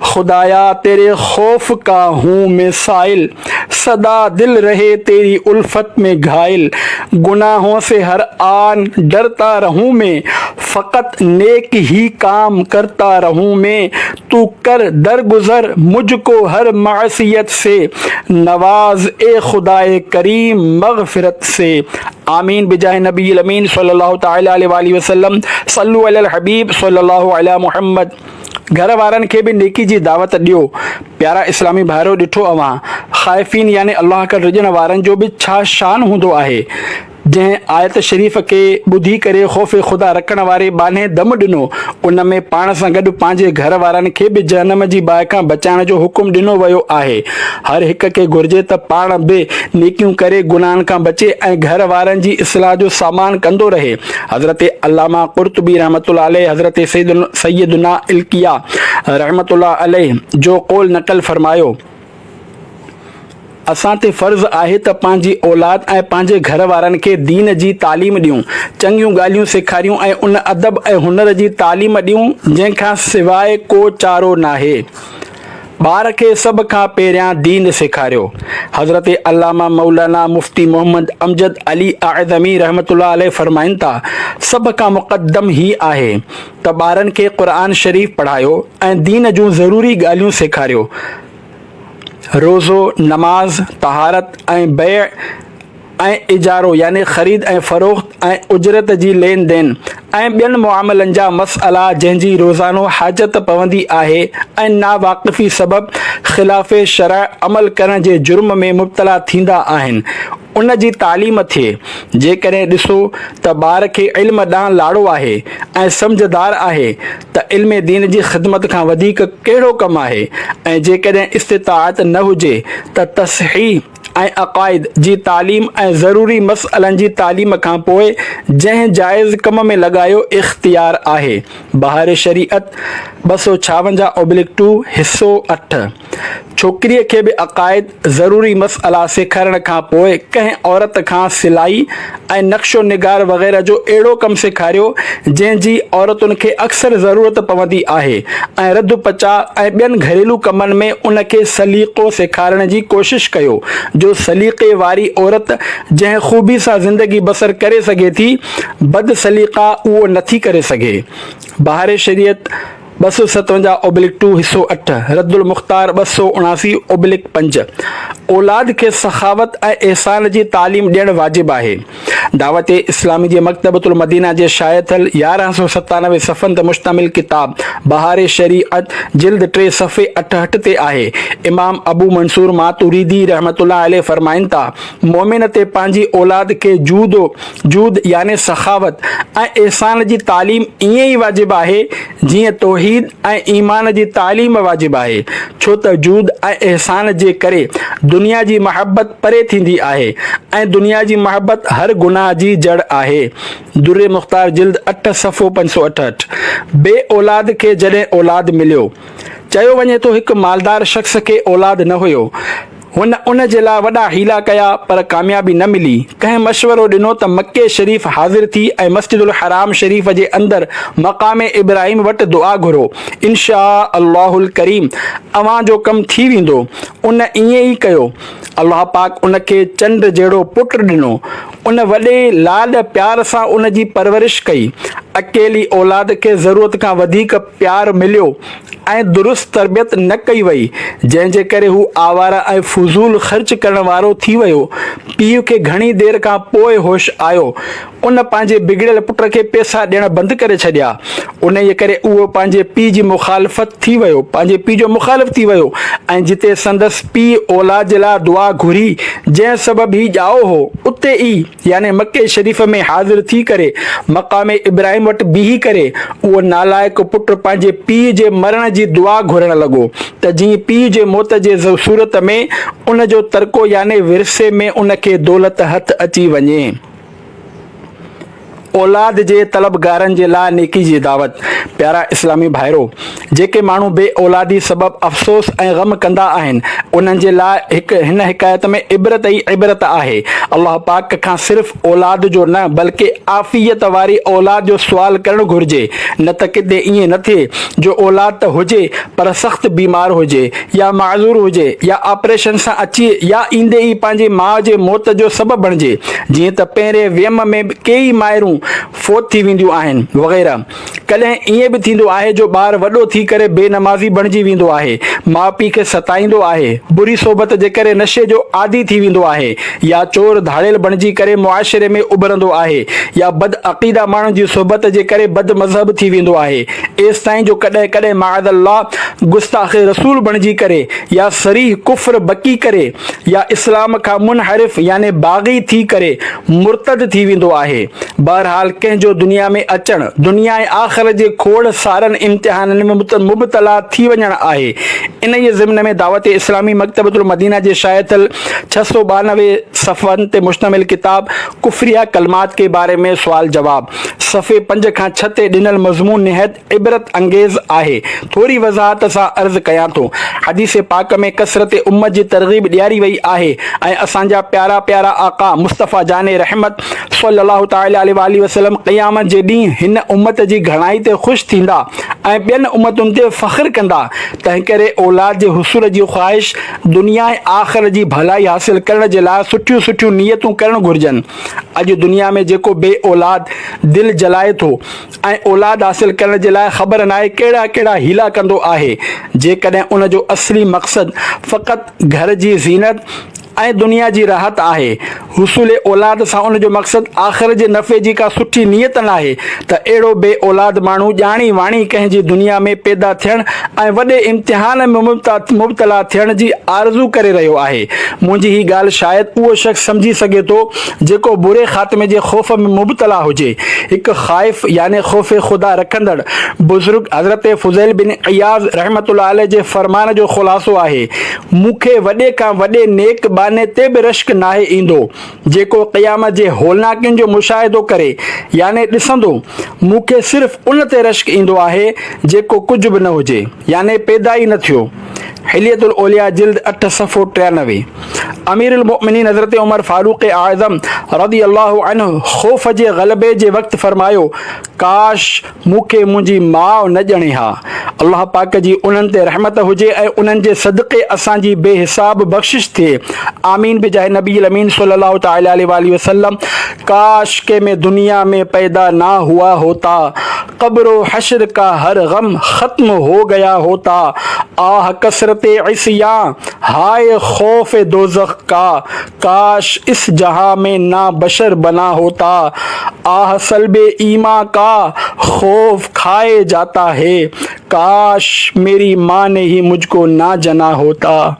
खुदाया तेरे खौफ का हूँ मैं साइल, सदा दिल रहे तेरी उल्फत में घायल। गुनाहों से हर आन डरता रहूँ मैं, फ़कत नेक ही काम करता रहूँ मैं। तू कर दरगुजर मुझको हर मासियत से, नवाज ए खुदाए करीम मग़फ़िरत से। आमीन बिजाह नबी अमीन सल्लल्लाहु तआला अलैहि वसल्लम। सल्लु अलल हबीब सल्लल्लाहु अलैहि मुहम्मद। घर वारनि खे बि नेकी जी दावत ॾियो। प्यारा इस्लामी भाइरो, ॾिठो अवां ख़ाइफ़ीन यानी अल्लाह खां डिॼण वारनि जो बि छा शान हूंदो आहे। जंहिं आयत शरीफ़ खे ॿुधी करे ख़ौफ़ ख़ुदा रखण वारे बाने दम ॾिनो, उन में पाण सां गॾु पंहिंजे घर वारनि खे बि जहन्नम जी बाहि खां बचाइण जो हुकुम ॾिनो वियो आहे। हर हिक खे घुर्जे त पाण बि नेकियूं करे गुनाहनि खां बचे ऐं घर वारनि जी इस्लाह जो सामान कंदो रहे। हज़रत अल्लामा क़ुर्तुबी रहमतुल्लाह अलैह हज़रत सैयदुना इल्किया रहमतुल्लाह अलैह जो क़ौल नक़ल फरमायो, असां ते फ़र्ज़ आहे त पंहिंजी औलाद ऐं पंहिंजे घर वारनि खे दीन जी तालीम ॾियूं, चङियूं ॻाल्हियूं सेखारियूं ऐं उन अदब ऐं हुनर जी तालीम ॾियूं जंहिंखां सवाइ को चारो नाहे। ॿार खे सभ खां पहिरियां दीन सेखारियो। हज़रत अल्लामा मौलाना मुफ्ती मोहम्मद अमजद अली आज़मी रहमतुल्लाह अलैह फरमाइनि था, सभ खां मुक़द्दम ही आहे त ॿारनि खे क़ुरान शरीफ़ पढ़ायो ऐं दीन जूं ज़रूरी ॻाल्हियूं सेखारियो। रोज़ो, नमाज़, तहारत ऐं बय ऐं इजारो यानी ख़रीद ऐं फ़रोख़्त ऐं उजरत जी लेन देन ऐं ॿियनि मुआमलनि जा मसइला जंहिंजी रोज़ानो हाजत पवंदी आहे ऐं नावाक़िफ़ी सबबि ख़िलाफ़ शरअ अमल करण जे जुर्म में मुब्तला थींदा आहिनि, उन जी तालीम थिए। जेकॾहिं ॾिसो त ॿार खे इल्म ॾांहुं लाड़ो आहे ऐं सम्झदार आहे त इल्म दीन जी ख़िदमत खां वधीक कहिड़ो कमु आहे, ऐं जेकॾहिं इस्तिताअत न हुजे त तस्हीह ऐं अक़ाइद जी तालीम ऐं ज़रूरी मसइलनि जी तालीम खां पोइ जंहिं जाइज़ कम में लॻायो इख़्तियार आहे। बहार शरीअत 256/2 हिसो 8। छोकिरीअ खे बि अक़ाइद ज़रूरी मसइला सेखारण खां पोइ कंहिं औरत खां सिलाई ऐं नक्शो निगार वग़ैरह जो अहिड़ो कमु सेखारियो जंहिंजी औरतुनि खे अक्सर ज़रूरत पवंदी आहे, ऐं रध पचा ऐं ॿियनि घरेलू कमनि में उनखे सलीक़ो सेखारण जी कोशिश कयो जो सलीक़े वारी औरत जंहिं ख़ूबी सां ज़िंदगी बसर करे सघे थी, बद सलीक़ा उहो नथी करे सघे। बहार शरीयत 257/2 हिसो 8। रद्दुल मुख़्तार 279/5। औलाद खे सखावत ऐं एहसान जी तालीम ॾियणु वाजिबु आहे। दावत इस्लामी जे मकतबतुल मदीना जे शाया थियल 1197 सफ़नि ते मुश्तमिल किताब बहार शरीअत जिल्द 3 सफ़े 68 ते आहे। इमाम अबू मंसूर मातुरीदी रहमतुल्लाह अलैह फरमाइनि था, मोमिन ते पंहिंजी औलाद खे जूद यानी सखावत ऐं एहसान जी तालीम ईअं ई वाजिबु आहे जीअं तौहीद ऐं ईमान जी तालीम वाजिबु आहे, छो त जूद ऐं एहसान जे करे दुनिया जी महबत परे थींदी आहे ऐं दुनिया जी महबत हर गुनाह जी जड़ आहे। दुर्रे मुख़्तार जिल्द 8 सफ़ो 568। बे औलाद खे जॾहिं औलाद मिलियो, चयो वञे थो हिकु मालदार शख़्स खे औलाद न हुयो, हुन उन जे लाइ वॾा हीला कया पर कामयाबी न मिली। कंहिं मशवरो ॾिनो त मके शरीफ़ हाज़िर थी ऐं मस्जिदुल हराम शरीफ़ जे अंदरि मक़ाम इब्राहिम वटि दुआ घुरो, इंशा अल्लाहुल करीम अव्हां जो कमु थी वेंदो। उन ईअं ई कयो। अल्लाह पाक उनखे चंड जहिड़ो पुटु ॾिनो। उन वॾे लाड प्यार सां उन जी परवरिश कई। अकेली औलाद खे ज़रूरत खां वधीक प्यार मिलियो ऐं दुरुस्त तरबियत न कई वई, जंहिंजे करे हू आवारा ऐं फुज़ूल ख़र्च करण वारो थी वियो। पीउ खे घणी देरि खां पोइ होश आयो। उन पंहिंजे बिगड़ियल पुट खे पैसा ॾियण बंदि करे छॾिया। उन जे करे उहो पंहिंजे पीउ जी मुखालफ़त थी वियो, पंहिंजे पीउ जो मुखालिफ़ थी वियो, ऐं जिते संदसि पीउ औलाद जे लाइ दुआ घुरी जंहिं सबबु ही ॼाओ हो, उते ई यानी मके शरीफ़ में हाज़िर थी करे मक़ाम इब्राहिम वटि बीही करे उहो नालाइक पुटु पंहिंजे पीउ जे मरण जी दुआ घुरण लॻो त जीअं पीउ जे मौत जे सूरत में उन जो तरको यानी विरसे में उनखे दौलत हथ अची वञे। औलाद जे तलबगारनि जे लाइ नेकी जी दावत। प्यारा इस्लामी भाइरो, जेके माण्हू बे औलादी सबबु अफ़सोस ऐं ग़म कंदा आहिनि, उन्हनि जे लाइ हिन हिकायत में इबरत ई इबरत आहे। अल्लाह पाक खां सिर्फ़ु औलाद जो न बल्कि आफ़ियत वारी औलाद जो सुवाल करणु घुरिजे, न त किथे ईअं न थिए जो औलाद त हुजे पर सख़्तु बीमार हुजे या माज़ूर हुजे या ऑपरेशन सां अची या ईंदे ई पंहिंजे माउ जे मौत जो सबबु बणिजे, जीअं त पहिरें वियम में कई माइरूं फोत थी वेंदियूं आहिनि वग़ैरह। कॾहिं ईअं बि थींदो आहे जो ॿार वॾो थी करे बेनमाज़ी बणिजी वेंदो आहे, माउ पीउ खे सताईंदो आहे, बुरी सोबत जे करे नशे जो आदी थी वेंदो आहे, या चोर धाड़ेल बणिजी करे मुआशिरे में उभरंदो आहे, या बद अक़ीदा माण्हुनि जी सोबत जे करे बद मज़हब थी वेंदो आहे। एसि ताईं जो कॾहिं कॾहिं माअज़ल्लाह गुस्ताख़ रसूल बणिजी करे या सरीह कुफ्र बकी करे या इस्लाम खां मुनहरिफ यानी बाग़ी थी करे मुर्तद थी वेंदो आहे। बहरहाल कंहिंजो दुनिया में अचणु दुनिया ऐं आख़िरत जे खोड़ सारनि इम्तिहाननि में मुबतला थी वञणु आहे। इन जे ज़िम्न में दावत इस्लामी मकतबतुल मदीना जे शाया थियल 692 सफ़नि ते मुश्तमिल किताब कुफ्रिया कलमात के बारे में सुवाल जवाब सफ़े 5 खां 6 ते ॾिनल मज़मून निहायत इबरत अंगेज़ आहे। थोरी वज़ाहत सां अर्ज़ कयां थो। हदीस पाक में कसरत उम्मत जी तरग़ीब ॾियारी वई आहे ऐं असांजा प्यारा प्यारा आका मुस्तफ़ा जाने रहमत सल्लल्लाहु ताला अलैहि वसल्लम क़यामत जे ॾींहुं हिन उम्मत जी घणाई ते ख़ुशि थींदा ऐं ॿियनि उम्मतुनि ते फ़ख़्रु कंदा। तंहिं करे औलाद जे हुसूल जी ख़्वाहिश दुनिया ऐं आख़िर जी भलाई हासिल करण जे लाइ सुठियूं सुठियूं नियतूं करणु घुरिजनि। अॼु दुनिया में जेको बे औलाद दिलि जलाए थो ऐं औलाद हासिल करण जे लाइ ख़बर नाहे कहिड़ा कहिड़ा हीला कंदो आहे, जेकॾहिं उन जो असली मक़सदु फ़क़ति घर जी ज़ीनत ऐं दुनिया जी राहत आहे, हुसूल औलाद सां उन जो मक़सदु आख़िर जे नफ़े जी का सुठी नियत न आहे, त अहिड़ो बे औलाद माण्हू ॼाणी वाणी कंहिंजी दुनिया में पैदा थियणु ऐं वॾे इम्तिहान में मुब्तला थियण जी आरज़ू करे रहियो आहे। मुंहिंजी ही ॻाल्हि शायदि उहो शख़्स सम्झी सघे थो जेको बुरे ख़ात्मे जे ख़ौफ़ में मुब्तला हुजे। हिकु ख़ाइफ़ यानी ख़ौफ़ ख़ुदा रखंदड़ बुज़ुर्ग हज़रत फ़ुज़ैल बिन इयाज़ रहमतुल्लाह अलैह जे फ़रमान जो ख़ुलासो आहे, मूंखे वॾे खां वॾे नेक बाने ते बि रश्क नाहे ईंदो जेको क़यामत जे होलनाकियुनि जो मुशाहिदो करे यानी ॾिसंदो। मूंखे सिर्फ़ु उन ते रश्क ईंदो आहे जेको कुझु बि न हुजे यानी पैदा ई न थियो। हिलियतुल औलिया जिल्द 8 सफ़ो 93। अमीरुल मोमिनीन हज़रत उमर फारूक़ आज़म रज़ी अल्लाहु अन्हु ख़ौफ़ जे ग़लबे जे वक़्तु फ़रमायो, काश मूंखे मुंहिंजी माउ न ॼणे हा। अल्लाह पाक जी उन्हनि ते रहमत हुजे ऐं उन्हनि जे सदक़े असांजी बेहिसाब बख़्शिश थिए। आमीन बिजाए नबी अमीन सल्लल्लाहु ताला अलैहि वसल्लम। काश के मैं दुनिया में पैदा ना हुआ होता, कब्र हश्र का हर गम ख़त्म हो गया होता। आह कसरत इस्यां हाय खौफ दोज़ख का, काश इस जहां में ना बशर बना होता। आह सल्बे ईमा का खौफ खाए जाता है, काश मेरी माँ ने ही मुझको ना जना होता।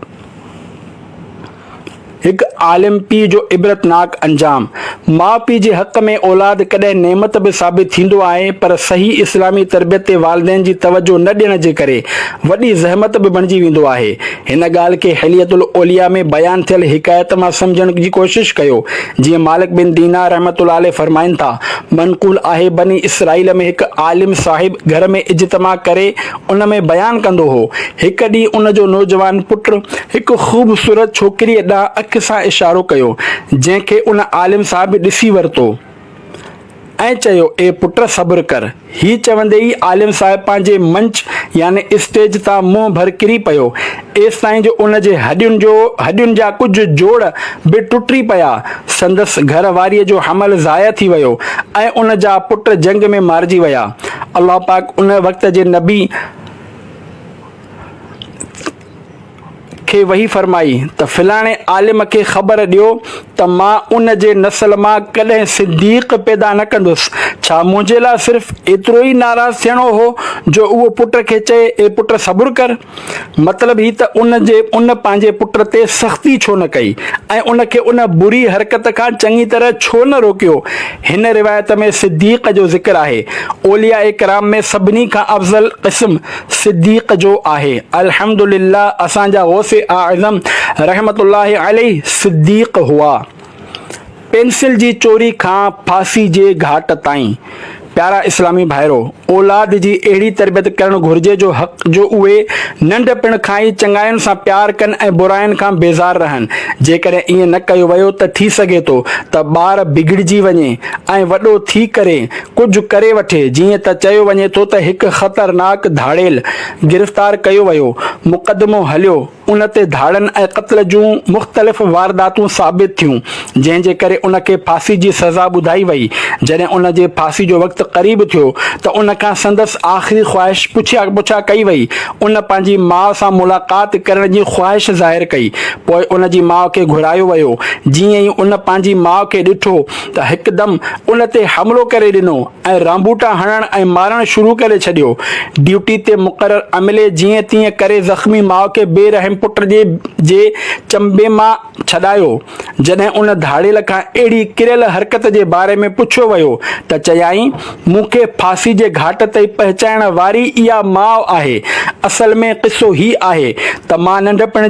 हिकु आलिम पीउ जो इबरतनाक अंजाम। माउ पीउ जे हक़ में औलाद कॾहिं नेमत बि साबित थींदो आहे, पर सही इस्लामी तरबियत ते वालिदैन जी तवजो न ॾियण जे करे वॾी ज़हमत बि बणिजी वेंदो आहे। हिन ॻाल्हि खे हिलियतुल औलिया में बयानु थियल हिकायत मां सम्झण जी कोशिशि कयो। जीअं मालिक बिन दीनार रहमतुल्लाह अलैह फरमाइनि था, मनक़ूल आहे बनी इसराइल में हिकु आलिम साहिब घर में इज्तिमा करे उन में बयानु कंदो हो। हिकु ॾींहुं उन जो नौजवान पुटु हिकु ख़ूबसूरत छोकिरीअ ॾांहुं अखि सां इशारो कयो, जंहिंखे उन आलिम साहिब ॾिसी वरितो ऐं चयो, ए पुट सब्र कर। ही चवंदे ई आलिम साहिब पंहिंजे मंच यानी स्टेज तां मुंहुं भर किरी पियो। एसि ताईं जो उन जे हॾियुनि जा कुझु जोड़ बि टुटी पिया। संदसि घर वारीअ जो हमल ज़ाया थी वियो ऐं उन जा पुट जंग में मारिजी विया। अल्लाह पाक उन वक़्त जे नबी खे वही फरमाई त फिलाणे आलिम खे ख़बर ॾियो त मां उन जे नस्ल मां कॾहिं सिद्दीक़ पैदा न कंदुसि। छा मुंहिंजे लाइ सिर्फ़ु एतिरो ई नाराज़ थियणो हो जो उहो पुट खे चए, ए पुट सब्र कर। मतिलबु ही त उन पंहिंजे पुट ते सख़्ती छो न कई ऐं उनखे उन बुरी हरकत खां चङी तरह छो न रोकियो। हिन रिवायत में सिद्दीक़ जो ज़िक्र आहे। औलिया इकराम में सभिनी खां अफ़ज़ल क़िस्म सिद्दीक़ जो आहे। अल्हम्दुलिल्लाह असांजा गौसे आज़म रहमतुल्लाहि अलैहि सिद्दीक़ हुआ। पेंसिल जी चोरी खां फांसी जे घाट ताईं। प्यारा इस्लामी भाइरो, औलाद जी अहिड़ी तरबियत करणु घुरिजे जो हक़ जो उहे नंढपिण खां ई चङाइनि सां प्यार कनि ऐं बुराइनि खां बेज़ार रहनि। जेकॾहिं ईअं न कयो वियो त थी सघे थो त ॿार बिगड़जी वञे ऐं वॾो थी करे कुझु करे वठे। जीअं त चयो वञे थो त हिकु ख़तरनाक धाड़ेल गिरफ़्तार कयो वियो, मुक़दमो हलियो, उन ते धाड़नि ऐं क़त्ल जूं मुख़्तलिफ़ वारदातूं साबित थियूं, जंहिंजे करे उनखे फांसी जी सज़ा ॿुधाई वई। जॾहिं उन जे फांसी जो वक़्तु क़रीब थियो त उन खां संदसि आख़िरी ख़्वाहिश पुछा कई वई। उन पंहिंजी माउ सां मुलाक़ात करण जी ख़्वाहिश ज़ाहिर कई। पोइ उन जी माउ खे घुरायो वियो। जीअं ई उन पंहिंजी माउ खे ॾिठो त हिकदमि उन ते हमिलो करे ॾिनो ऐं रांबूटा हणणु ऐं मारणु शुरू करे छॾियो। ड्यूटी ते मुक़ररु अमले जीअं तीअं करे ज़ख़्मी माउ खे बेरहम पुट जे चंबे मां छॾायो। जॾहिं उन धाड़ेल खां अहिड़ी किरियल हरकत जे बारे में पुछियो वियो त चयाईं, मूंखे फांसी जे घाट ते पहुचाइण वारी इहा माउ आहे। असल में क़िसो ही आहे त मां नंढपण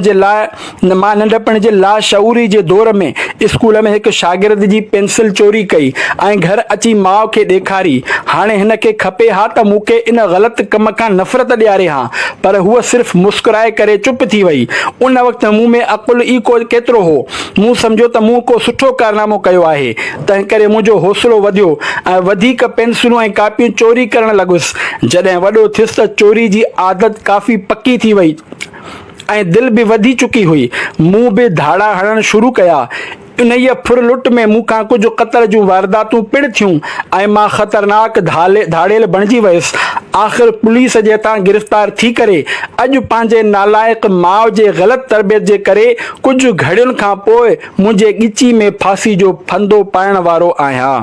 जे लाशऊरी जे दौर में स्कूल में एक शागिर्द जी पेंसिल चोरी कई ऐं घर अची माउ खे ॾेखारी। हाणे हिन खे खपे हा त मूंखे इन ग़लति कम खां नफ़रत ॾियारे हा, पर हूअ सिर्फ़ मुस्कुराए करे चुप थी वई। उन वक़्तु मूं में अकुल ई केतिरो हो। मूं सम्झो त मूं को सुठो कारनामो कयो आहे, तंहिं करे मुंहिंजो हौसलो वधियो ऐं वधीक पेंसिलूं ऐं कापियूं चोरी करणु लॻुसि। जॾहिं वॾो थियुसि त चोरी जी आदत काफ़ी पकी थी वई ऐं दिलि बि वधी चुकी हुई। मूं बि धाड़ा हणणु शुरू कया। इन्हीअ फुर-लुट में मूंखां कुझु क़त्ल जूं वारदातूं पिण थियूं ऐं मां ख़तरनाक धाड़ेल बणिजी वियुसि। आख़िर पुलिस जे हथां गिरफ़्तार थी करे अॼु पंहिंजे नालाइक़ माउ जे ग़लति तरबियत जे करे कुझु घड़ियुनि खां पोइ मुंहिंजे ॻिची में फांसी जो फंदो पाइण वारो आहियां।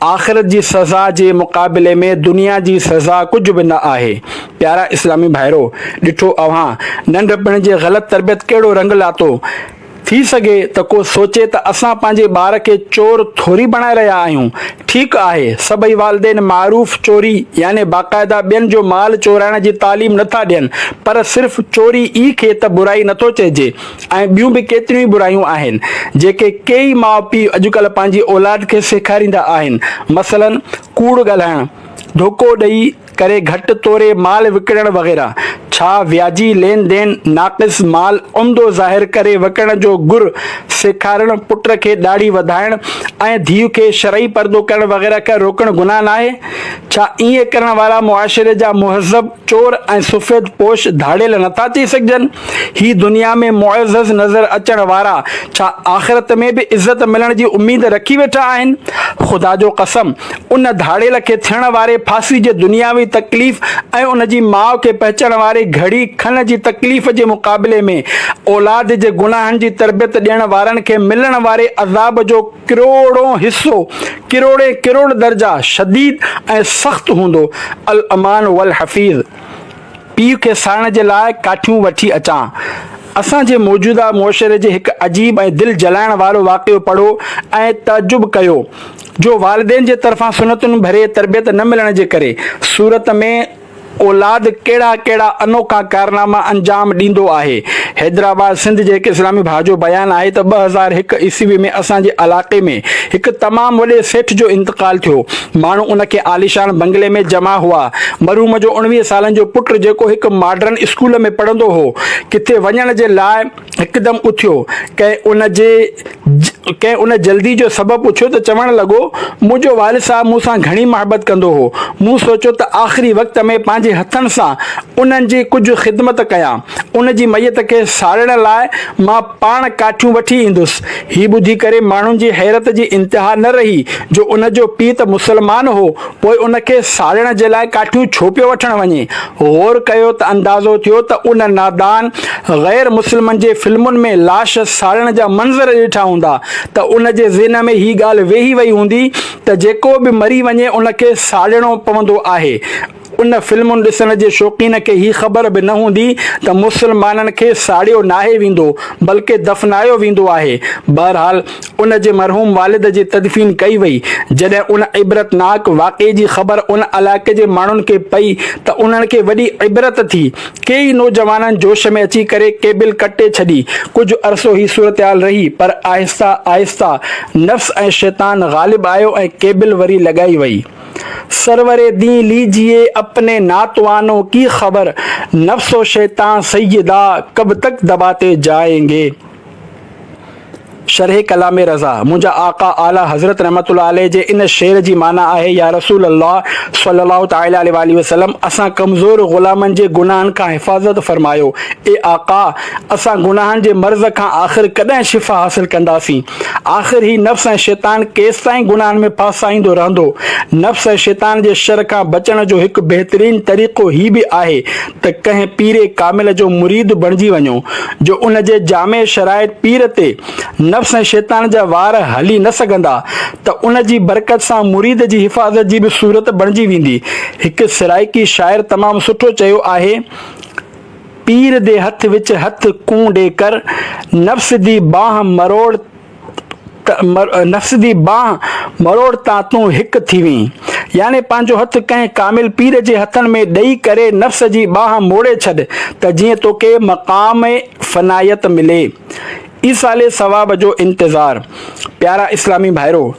आख़िरत जी सज़ा जे मुक़ाबले में दुनिया जी सज़ा कुझु बि न आहे। प्यारा इस्लामी भाइरो, ॾिठो अव्हां नंढपण जे ग़लति तरबियत कहिड़ो रंग लाथो। थी सघे त को सोचे त असां पंहिंजे ॿार खे चोर थोरी बणाए रहिया आहियूं। ठीकु आहे, सभई वालिदेन मारूफ़ चोरी यानी बाक़ाइदा ॿियनि जो माल चोराइण जी तालीम नथा ॾियनि, पर सिर्फ़ु चोरी ई खे त बुराई नथो चइजे। ऐं ॿियूं बि केतिरियूं ई बुरायूं आहिनि जेके कई माउ पीउ अॼुकल्ह पंहिंजी औलाद खे सेखारींदा आहिनि। मसलन कूड़ ॻाल्हाइणु, धोखो ॾेई करे घटि तोरे माल विकिणणु वग़ैरह। छा व्याजी लेन देन, नाक़िस माल उम्दो ज़ाहिर करे विकिणण जो गुर सेखारणु, पुट खे ॾाढ़ी वधाइणु ऐं धीउ खे शरई पर्दो करणु वग़ैरह खे रोकणु गुनाह न आहे? छा ईअं करण वारा मुआशिरे जा मुहज़ब चोर ऐं सफ़ेद पोश धाड़ेल नथा थी सघजनि? ही दुनिया में मुअज़्ज़ज़ नज़र अचण वारा छा आख़िरत में बि इज़त मिलण जी उम्मीद रखी वेठा आहिनि? ख़ुदा जो कसम, उन धाड़ेल खे थियण वारे फांसी जे दुनियावी तकलीफ़ ऐं उन जी माउ खे पहचण वारे घड़ी खन जी तकलीफ़ जे मुक़ाबले में औलाद जे गुनाहनि जी तरबियत ॾियण वारनि खे मिलण वारे अज़ाब जो करोड़ों हिसो, करोड़ दर्जा शदीद ऐं सख़्तु हूंदो। अल अमान वल हफ़ीज़। पीउ खे साड़ण जे लाइ काठियूं वठी अचां। असांजे मौजूदा मुआशिरे जे हिकु अजीब ऐं दिलि जलाइण वारो वाक़ियो पढ़ो ऐं तजुब कयो जो वालिदेन जे तरफ़ां सुनतुनि भरे तरबियत न मिलण जे करे सूरत में औलाद कहिड़ा कहिड़ा अनोखा कारनामा अंजाम ॾींदो आहे। हैदराबाद सिंध जे हिकु इस्लामी भाउ जो बयानु आहे त 2001 ईस्वी में असांजे इलाइक़े में हिकु तमामु वॾे सेठ जो इंतकाल थियो। माण्हू उनखे आलिशान बंगले में जमा हुआ। मरहूम जो 19 सालनि जो पुटु जेको हिकु मॉडर्न स्कूल में पढ़ंदो हो, किथे वञण जे लाइ हिकदमि उथियो। कंहिं उन जल्दी जो सबबु पुछियो त चवणु लॻो, मुंहिंजो वालिद साहब मूंसां घणी मोहबत कंदो हो। मूं सोचियो त आख़िरी वक़्त में पंहिंजे हथनि सां उन्हनि जी कुझु ख़िदमत कयां। उन जी मैयत खे साड़ण लाइ मां पाण काठियूं वठी ईंदुसि। हीउ ॿुधी करे माण्हुनि जी हैरत जी इंतिहा न रही जो उन जो पीउ त मुसलमान हो, पोइ उनखे साड़ण जे लाइ काठियूं छो पियो वठणु वञे। गौर कयो त अंदाज़ो थियो त उन नादान ग़ैर मुस्लिमनि जे फिल्मुनि में लाश साड़ण जा मंज़र ॾिठा हूंदा त उन जे ज़हन में हीअ ॻाल्हि वेही वई हूंदी त जेको बि मरी वञे उनखे साड़णो पवंदो आहे। उन फिल्मुनि ॾिसण जे शौक़ीन खे हीअ ख़बर बि न हूंदी त मुसलमाननि खे साड़ियो नाहे वेंदो बल्कि दफ़नायो वेंदो आहे। बहरहाल उन जे मरहूम वालिद जी तदफ़ीन कई वई। जॾहिं उन इबरतनाक वाक़े जी ख़बर उन इलाइक़े जे माण्हुनि खे पई त उन्हनि खे वॾी इबरत थी। कई नौजवाननि जोश में अची करे केबिल कटे छॾी। कुझु अरसो ही सूरतहाल रही, पर आहिस्ता आहिस्ता नफ़्स ऐं शैतान ग़ालिब आयो ऐं केबिल वरी लॻाई वई। सरवरे दी लीजिए अपने नातवानों की खबर, नफ्सो शैतान सैयदा कब तक दबाते जाएंगे। शरह कलाम रज़ा। मुंहिंजा आका आला हज़रत रहमतुल्लाह अलैह जे इन शेर जी माना आहे, या रसूल अल्लाह सल्लल्लाहु तआला अलैहि वसल्लम, असां कमज़ोर ग़ुलामनि जे गुनाहनि खां हिफ़ाज़त फरमायो। ए आका, असां गुनाहनि जे मर्ज़ खां आख़िर कॾहिं शिफ़ा हासिल कंदासीं? आख़िर ही नफ़्स ऐं शैतान केसि ताईं गुनाहनि में फासाईंदो रहंदो? नफ़्स ऐं शैतान जे शर खां बचण जो हिकु बहितरीन तरीक़ो ही बि आहे त कंहिं पीर कामिल जो मुरीद बणिजी वञो जो उन जे जामे शराइत पीर ते नफ़्स ऐं शैतान जा वार हली न सघंदा, त उन जी बरकत सां मुरीद जी हिफ़ाज़त जी बि सूरत बणिजी वेंदी। हिकु सिराइकी शाइर तमामु सुठो चयो आहे, पीर दे हथ विच हथ कूं ॾे कर, नफ़्स दी बाह मरोड़ तां तूं हिकु थी वी। यानी पंहिंजो हथु कंहिं कामिल पीर जे हथनि में ॾेई करे नफ़्स जी बाह मोड़े छॾ त जीअं तोखे मक़ाम फ़नायत मिले। ईसाले सवाब जो इंतज़ार। प्यारा इस्लामी भाइरो,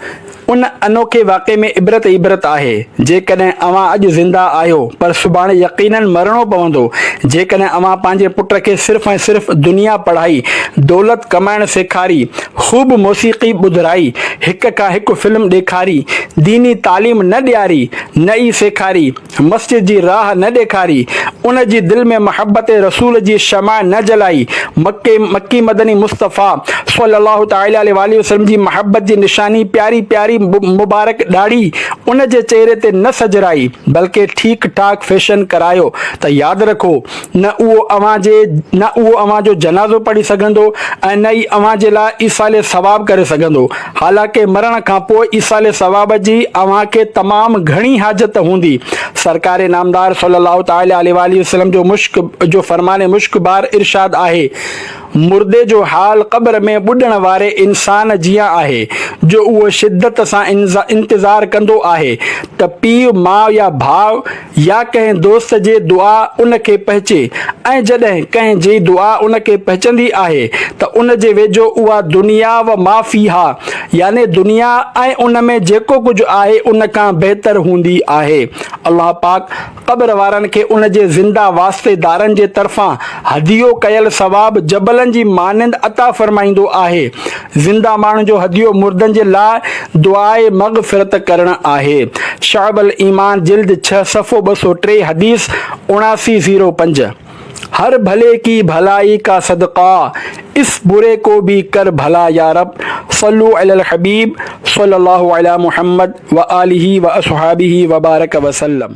उन अनोखे वाक़े में इबरत आहे। जेकॾहिं अवां अॼु ज़िंदा आहियो पर सुभाणे यकीनन मरणो पवंदो। जेकॾहिं अवां पंहिंजे पुट खे सिर्फ़ु ऐं सिर्फ़ु दुनिया पढ़ाई, दौलत कमाइण सेखारी, ख़ूब मौसीक़ी ॿुधराई, हिक खां हिकु फिल्म ॾेखारी, दीनी तालीम न ॾियारी, न ई सेखारी, मस्जिद जी राह न ॾेखारी, उन जी दिलि में मोहब्बत रसूल जी शमा न जलाई, मक्की मदनी मुस्तफ़ा सल्लल्लाहु तआला अलैहि वसल्लम जी मोहब्बत जी निशानी प्यारी प्यारी मुबारक ॾाढ़ी उन जे चेहरे ते न सजराई, बल्कि ठीक ठाक फैशन करायो, त यादि रखो न उहो अवां जो जनाज़ो पढ़ी सघंदो ऐं न ई अवां जे लाइ ईसाले सवाब करे सघंदो। हालांकि मरण खां पोइ ईसाले सवाब जी अवां खे तमामु घणी हाजत हूंदी। सरकार नामदार सल्लल्लाहु तआला अलैहि वसल्लम जो फरमाने मुश्क बार इरशाद आहे, मुर्दे जो हाल क़ब्र में ॿुॾण वारे इंसान जीअं आहे, जो उहो शिद्दत सां इंतज़ार कंदो आहे त पीउ, माउ या भाउ या कंहिं दोस्त जे दुआ उन खे पहुचे, ऐं जॾहिं कंहिं जी दुआ उन खे पहुचंदी आहे त उन जे वेझो उहा दुनिया व माफ़ीहा, यानी दुनिया ऐं उन में जेको कुझु आहे उन खां बहितर हूंदी आहे। अल्लाह पाक क़ब्र वारनि खे उन जे ज़िंदा वास्तेदारनि जे तरफ़ां हदियो कयल सवाब जबलनि जी मानंद अता फरमाईंदो आहे। ज़िंदा माण्हुनि जो हदियो मुर्दनि जे लाइ दुआए मग़फ़िरत करणु आहे। शाअबुल ईमान जिल्द 6 सफ़ो 203 हदीस 7905। हर भले की भलाई का सदका, इस बुरे को भी कर भला या रब। सल्लु अलल हबीब सल्लल्लाहु अला मुहम्मद व आलिहि व अस्हाबिहि व बारक वसल्लम।